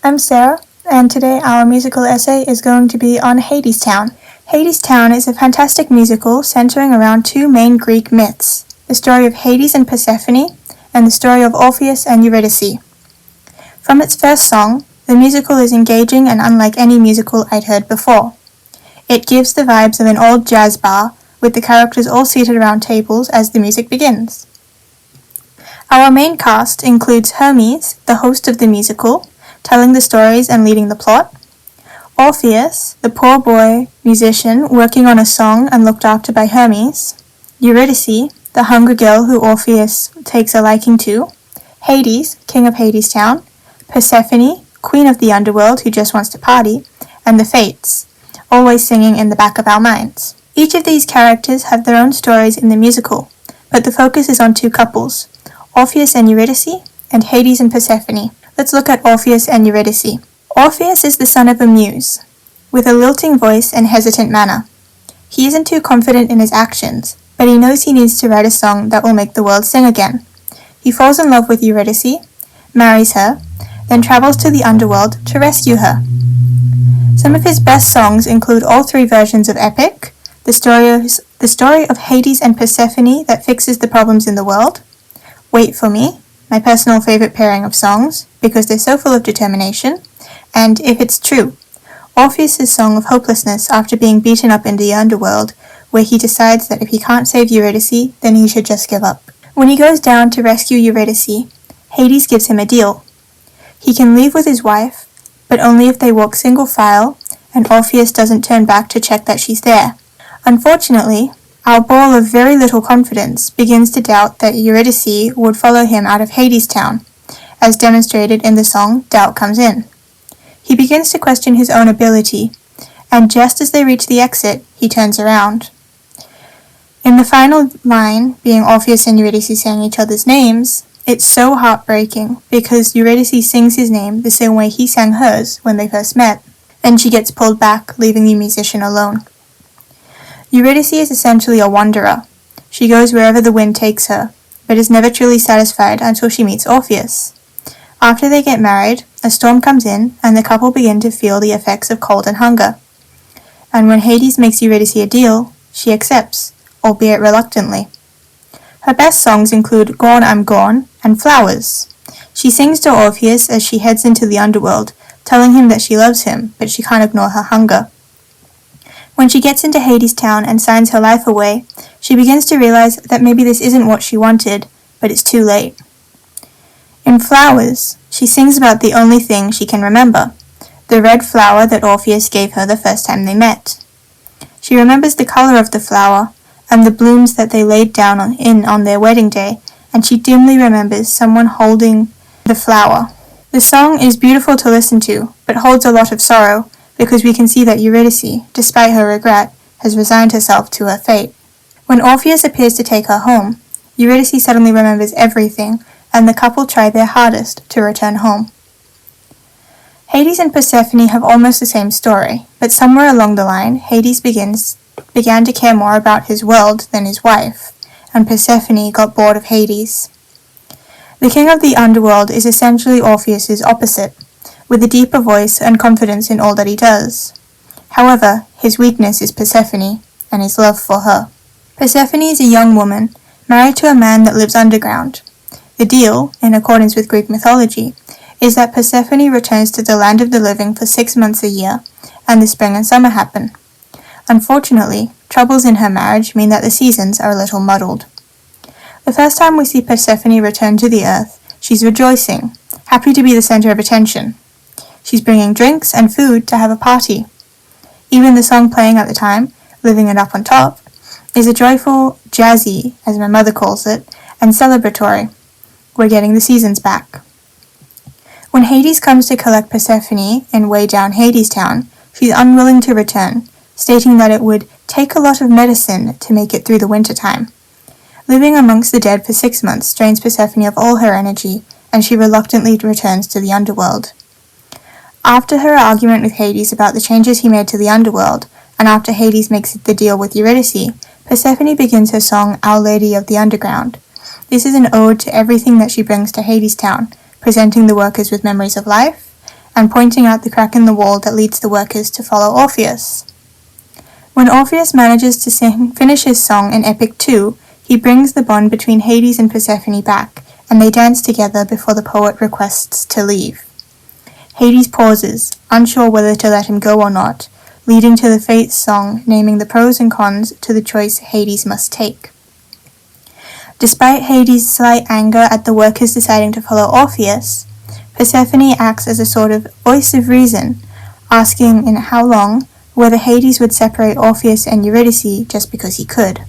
I'm Sarah, and today our musical essay is going to be on Hadestown. Hadestown is a fantastic musical centering around two main Greek myths, the story of Hades and Persephone, and the story of Orpheus and Eurydice. From its first song, the musical is engaging and unlike any musical I'd heard before. It gives the vibes of an old jazz bar, with the characters all seated around tables as the music begins. Our main cast includes Hermes, the host of the musical, telling the stories and leading the plot, Orpheus, the poor boy musician working on a song and looked after by Hermes, Eurydice, the hungry girl who Orpheus takes a liking to, Hades, king of Hadestown, Persephone, queen of the underworld who just wants to party, and the Fates, always singing in the back of our minds. Each of these characters have their own stories in the musical, but the focus is on two couples, Orpheus and Eurydice, and Hades and Persephone. Let's look at Orpheus and Eurydice. Orpheus is the son of a muse, with a lilting voice and hesitant manner. He isn't too confident in his actions, but he knows he needs to write a song that will make the world sing again. He falls in love with Eurydice, marries her, then travels to the underworld to rescue her. Some of his best songs include all three versions of Epic, the story of Hades and Persephone that fixes the problems in the world, Wait for Me, my personal favorite pairing of songs because they're so full of determination, and If It's True, Orpheus' song of hopelessness after being beaten up in the underworld, where he decides that if he can't save Eurydice, then he should just give up. When he goes down to rescue Eurydice, Hades gives him a deal. He can leave with his wife, but only if they walk single file, and Orpheus doesn't turn back to check that she's there. Unfortunately, our ball of very little confidence begins to doubt that Eurydice would follow him out of Hadestown, as demonstrated in the song Doubt Comes In. He begins to question his own ability, and just as they reach the exit, he turns around. In the final line, being Orpheus and Eurydice saying each other's names, it's so heartbreaking because Eurydice sings his name the same way he sang hers when they first met. Then she gets pulled back, leaving the musician alone. Eurydice is essentially a wanderer. She goes wherever the wind takes her, but is never truly satisfied until she meets Orpheus. After they get married, a storm comes in, and the couple begin to feel the effects of cold and hunger. And when Hades makes Eurydice a deal, she accepts, albeit reluctantly. Her best songs include Gone I'm Gone and Flowers. She sings to Orpheus as she heads into the underworld, telling him that she loves him, but she can't ignore her hunger. When she gets into Hadestown and signs her life away, she begins to realize that maybe this isn't what she wanted, but it's too late. In Flowers, she sings about the only thing she can remember, the red flower that Orpheus gave her the first time they met. She remembers the color of the flower and the blooms that they laid down on their wedding day, and she dimly remembers someone holding the flower. The song is beautiful to listen to, but holds a lot of sorrow, because we can see that Eurydice, despite her regret, has resigned herself to her fate. When Orpheus appears to take her home, Eurydice suddenly remembers everything, and the couple try their hardest to return home. Hades and Persephone have almost the same story, but somewhere along the line, Hades began to care more about his world than his wife, and Persephone got bored of Hades. The king of the underworld is essentially Orpheus' opposite, with a deeper voice and confidence in all that he does. However, his weakness is Persephone, and his love for her. Persephone is a young woman, married to a man that lives underground. The deal, in accordance with Greek mythology, is that Persephone returns to the land of the living for 6 months a year, and the spring and summer happen. Unfortunately, troubles in her marriage mean that the seasons are a little muddled. The first time we see Persephone return to the earth, she's rejoicing, happy to be the center of attention. She's bringing drinks and food to have a party. Even the song playing at the time, Living It Up on Top, is a joyful, jazzy, as my mother calls it, and celebratory. We're getting the seasons back. When Hades comes to collect Persephone in way down Hadestown, she's unwilling to return, stating that it would take a lot of medicine to make it through the winter time. Living amongst the dead for 6 months drains Persephone of all her energy, and she reluctantly returns to the underworld. After her argument with Hades about the changes he made to the underworld, and after Hades makes the deal with Eurydice, Persephone begins her song Our Lady of the Underground. This is an ode to everything that she brings to Hadestown, presenting the workers with memories of life, and pointing out the crack in the wall that leads the workers to follow Orpheus. When Orpheus manages to finish his song in Epic 2, he brings the bond between Hades and Persephone back, and they dance together before the poet requests to leave. Hades pauses, unsure whether to let him go or not, leading to the Fates song naming the pros and cons to the choice Hades must take. Despite Hades' slight anger at the workers deciding to follow Orpheus, Persephone acts as a sort of voice of reason, asking in how long whether Hades would separate Orpheus and Eurydice just because he could.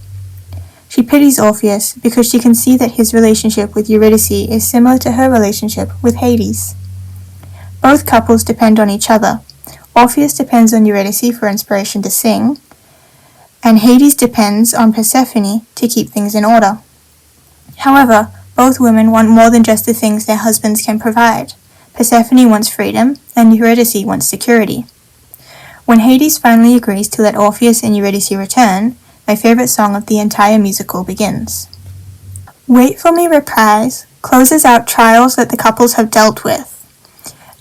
She pities Orpheus because she can see that his relationship with Eurydice is similar to her relationship with Hades. Both couples depend on each other. Orpheus depends on Eurydice for inspiration to sing, and Hades depends on Persephone to keep things in order. However, both women want more than just the things their husbands can provide. Persephone wants freedom, and Eurydice wants security. When Hades finally agrees to let Orpheus and Eurydice return, my favorite song of the entire musical begins. Wait for Me Reprise closes out trials that the couples have dealt with,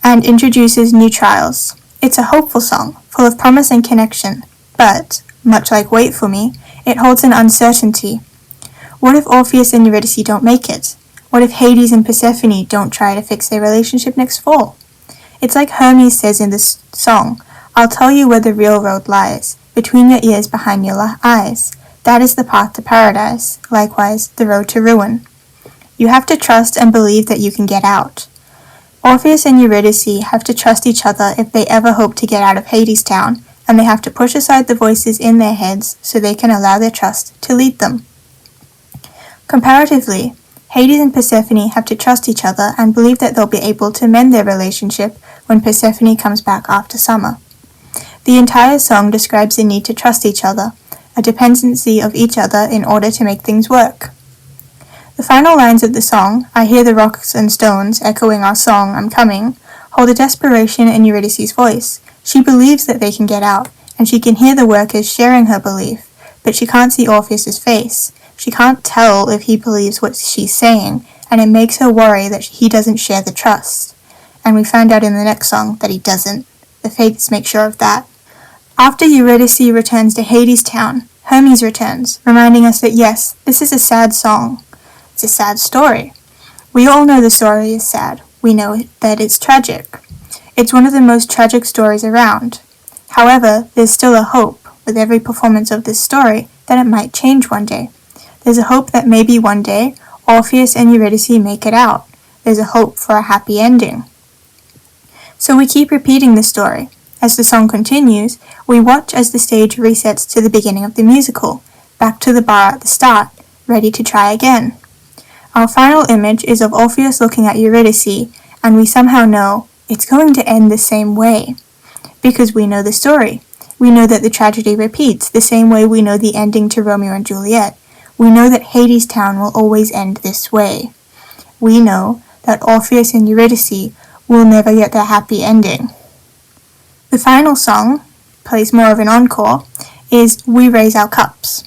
and introduces new trials. It's a hopeful song, full of promise and connection, but, much like Wait for Me, it holds an uncertainty. What if Orpheus and Eurydice don't make it? What if Hades and Persephone don't try to fix their relationship next fall? It's like Hermes says in this song, I'll tell you where the real road lies, between your ears, behind your eyes. That is the path to paradise, likewise the road to ruin. You have to trust and believe that you can get out. Orpheus and Eurydice have to trust each other if they ever hope to get out of Hadestown, and they have to push aside the voices in their heads so they can allow their trust to lead them. Comparatively, Hades and Persephone have to trust each other and believe that they'll be able to mend their relationship when Persephone comes back after summer. The entire song describes the need to trust each other, a dependency of each other in order to make things work. The final lines of the song, I hear the rocks and stones echoing our song, I'm coming, hold a desperation in Eurydice's voice. She believes that they can get out, and she can hear the workers sharing her belief, but she can't see Orpheus's face. She can't tell if he believes what she's saying, and it makes her worry that he doesn't share the trust. And we find out in the next song that he doesn't. The Fates make sure of that. After Eurydice returns to Hadestown, Hermes returns, reminding us that yes, this is a sad song. It's a sad story. We all know the story is sad. We know that it's tragic. It's one of the most tragic stories around. However, there's still a hope with every performance of this story that it might change one day. There's a hope that maybe one day Orpheus and Eurydice make it out. There's a hope for a happy ending. So we keep repeating the story. As the song continues, we watch as the stage resets to the beginning of the musical, back to the bar at the start, ready to try again. Our final image is of Orpheus looking at Eurydice, and we somehow know it's going to end the same way. Because we know the story. We know that the tragedy repeats, the same way we know the ending to Romeo and Juliet. We know that Hadestown will always end this way. We know that Orpheus and Eurydice will never get their happy ending. The final song, plays more of an encore, is We Raise Our Cups.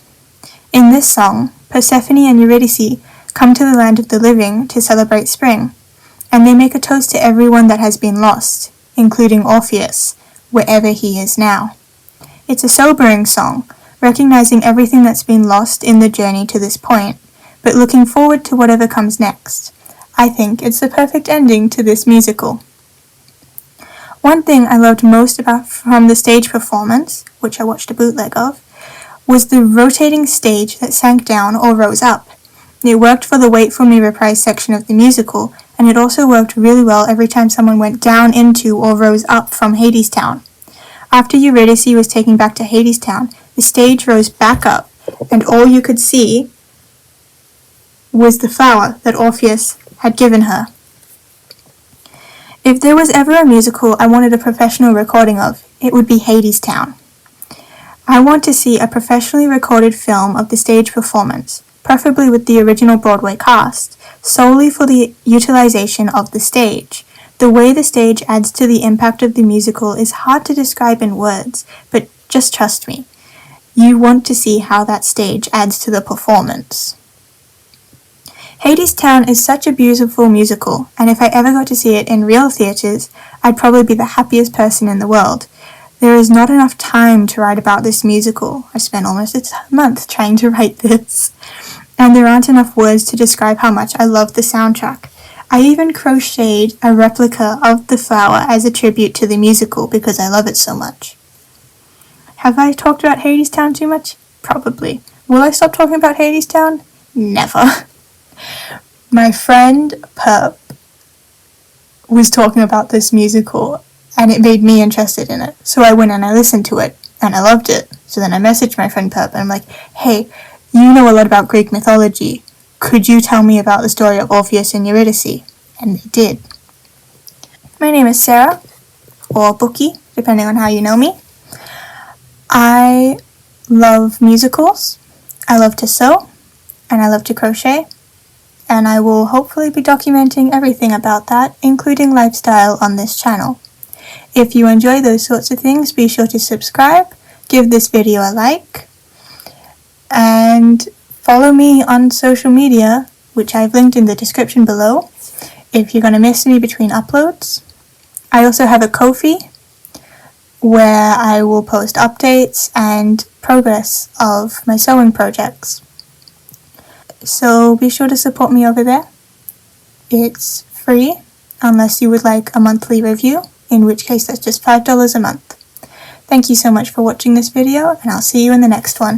In this song, Persephone and Eurydice come to the land of the living to celebrate spring, and they make a toast to everyone that has been lost, including Orpheus, wherever he is now. It's a sobering song, recognizing everything that's been lost in the journey to this point, but looking forward to whatever comes next. I think it's the perfect ending to this musical. One thing I loved most about from the stage performance, which I watched a bootleg of, was the rotating stage that sank down or rose up. It worked for the Wait For Me reprise section of the musical, and it also worked really well every time someone went down into or rose up from Hadestown. After Eurydice was taken back to Hadestown, the stage rose back up, and all you could see was the flower that Orpheus had given her. If there was ever a musical I wanted a professional recording of, it would be Hadestown. I want to see a professionally recorded film of the stage performance, preferably with the original Broadway cast, solely for the utilization of the stage. The way the stage adds to the impact of the musical is hard to describe in words, but just trust me. You want to see how that stage adds to the performance. Hadestown is such a beautiful musical, and if I ever got to see it in real theatres, I'd probably be the happiest person in the world. There is not enough time to write about this musical. I spent almost a month trying to write this. And there aren't enough words to describe how much I love the soundtrack. I even crocheted a replica of the flower as a tribute to the musical because I love it so much. Have I talked about Hadestown too much? Probably. Will I stop talking about Hadestown? Never. My friend Perp was talking about this musical and it made me interested in it. So I went and I listened to it and I loved it. So then I messaged my friend Perp and I'm like, hey, you know a lot about Greek mythology. Could you tell me about the story of Orpheus and Eurydice? And they did. My name is Sarah, or Booky, depending on how you know me. I love musicals, I love to sew, and I love to crochet. And I will hopefully be documenting everything about that, including lifestyle, on this channel. If you enjoy those sorts of things, be sure to subscribe, give this video a like, and follow me on social media, which I've linked in the description below, if you're going to miss me between uploads. I also have a Ko-fi, where I will post updates and progress of my sewing projects. So be sure to support me over there. It's free, unless you would like a monthly review, in which case that's just $5 a month. Thank you so much for watching this video, and I'll see you in the next one.